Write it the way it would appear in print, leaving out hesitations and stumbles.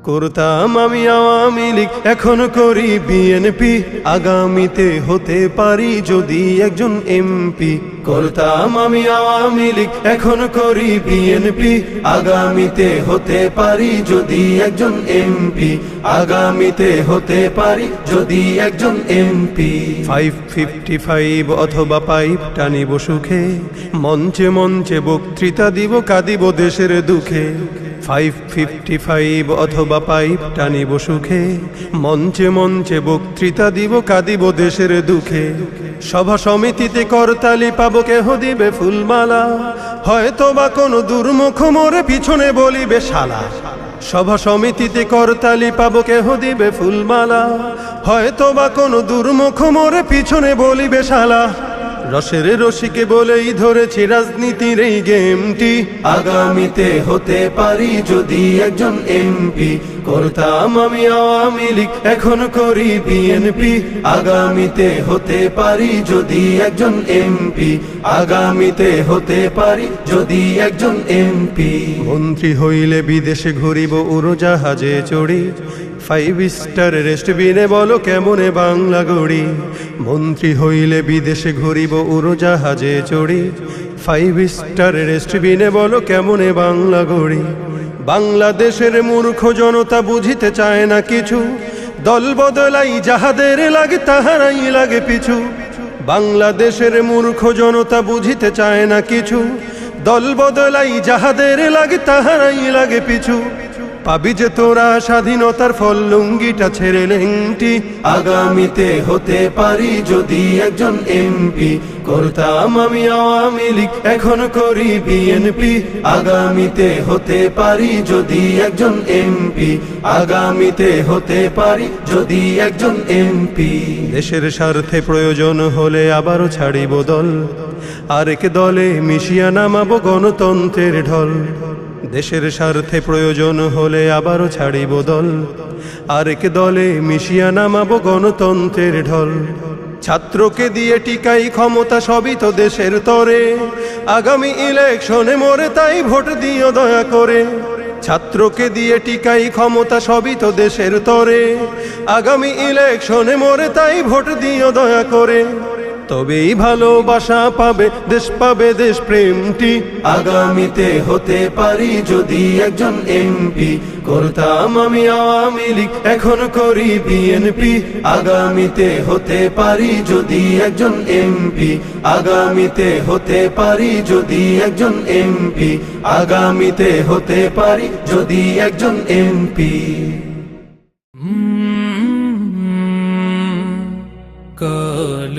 করতাম আমি আওয়ামী লীগ, এখন করি বিএনপি, আগামীতে হতে পারি যদি একজন এমপি। করতাম আমি আওয়ামী লীগ, এখন করি বিএনপি, আগামীতে হতে পারি যদি একজন এমপি, আগামীতে হতে পারি যদি একজন এমপি। 555 অথবা পাইপ টানিব সুখে, মঞ্চে মঞ্চে বক্তৃতা দিব, কাঁদিব দেশের দুঃখে। 555 অথবা পাইপ টানিব সুখে, মঞ্চে মঞ্চে বক্তৃতা দিব, কাঁদিব দেশের দুঃখে। সভা সমিতিতে করতালি পাবো, কেহ দিবে ফুলমালা, হয়তো বা কোনো দুর্মুখ মোরে পিছনে বলিবে শালা। সভা সমিতিতে করতালি পাবো, কেহ দিবে ফুলমালা, হয়তো বা কোনো দুর্মুখ মোরে পিছনে বলিবে শালা। রসের রসিকে বলেই ধরেছি রাজনীতির এই গেমটি, আগামীতে হতে পারি যদি একজন এমপি। করতাম আমি আওয়ামী লীগ, এখন করি বিএনপি, আগামীতে হতে পারি যদি একজন এমপি, আগামীতে হতে পারি যদি একজন এমপি। মন্ত্রী হইলে বিদেশে ঘুরিব উড়োজাহাজে চড়ি, 5 স্টার রেস্টবিনে বলো কেমনে বাংলা গড়ি। মন্ত্রী হইলে বিদেশে ঘুরিব উড়োজাহাজে চড়ি, 5 স্টার রেস্টবিনে বলো কেমনে বাংলা গড়ি। বাংলাদেশের মূর্খ জনতা বুঝিতে চায় না কিছু, দল বদলাই যাহাদের লাগে তাহারাই লাগে পিছু। বাংলাদেশের মূর্খ জনতা বুঝিতে চায় না কিছু, দল বদলাই যাহাদের লাগে তাহারাই লাগে পিছু। পাবি যে তোরা স্বাধীনতার ফল, লুঙ্গিটা ছেড়ে লেংটি, আগামীতে হতে পারি যদি একজন এমপি। করতাম আমি আওয়ামী লীগ, এখন করি বিএনপি, আগামীতে হতে পারি যদি একজন এমপি, আগামীতে হতে পারি যদি একজন এমপি। দেশের স্বার্থে প্রয়োজন হলে আবারও ছাড়িব দল, আরেক দলে মিশিয়া নামাবো গণতন্ত্রের ঢল। দেশের স্বার্থে প্রয়োজন হলে আবারও ছাড়িব দল, আরেক দলে মিশিয়া নামাবো গণতন্ত্রের ঢল। ছাত্রকে দিয়ে টিকাই ক্ষমতা, সবই তো দেশের তরে, আগামী ইলেকশনে মোরে তাই ভোট দিও দয়া করে। ছাত্রকে দিয়ে টিকাই ক্ষমতা, সবই তো দেশের তরে, আগামী ইলেকশনে মোরে তাই ভোট দিও দয়া করে। তবেই ভালোবাসা পাবে দেশ, পাবে দেশ প্রেমটি, আগামীতে হতে পারি যদি একজন এমপি। করতাম আমি আওয়ামী লীগ, এখন করি বিএনপি, আগামীতে হতে পারি যদি একজন এমপি, আগামীতে হতে পারি যদি একজন এমপি, আগামীতে হতে পারি যদি একজন এমপি। কাল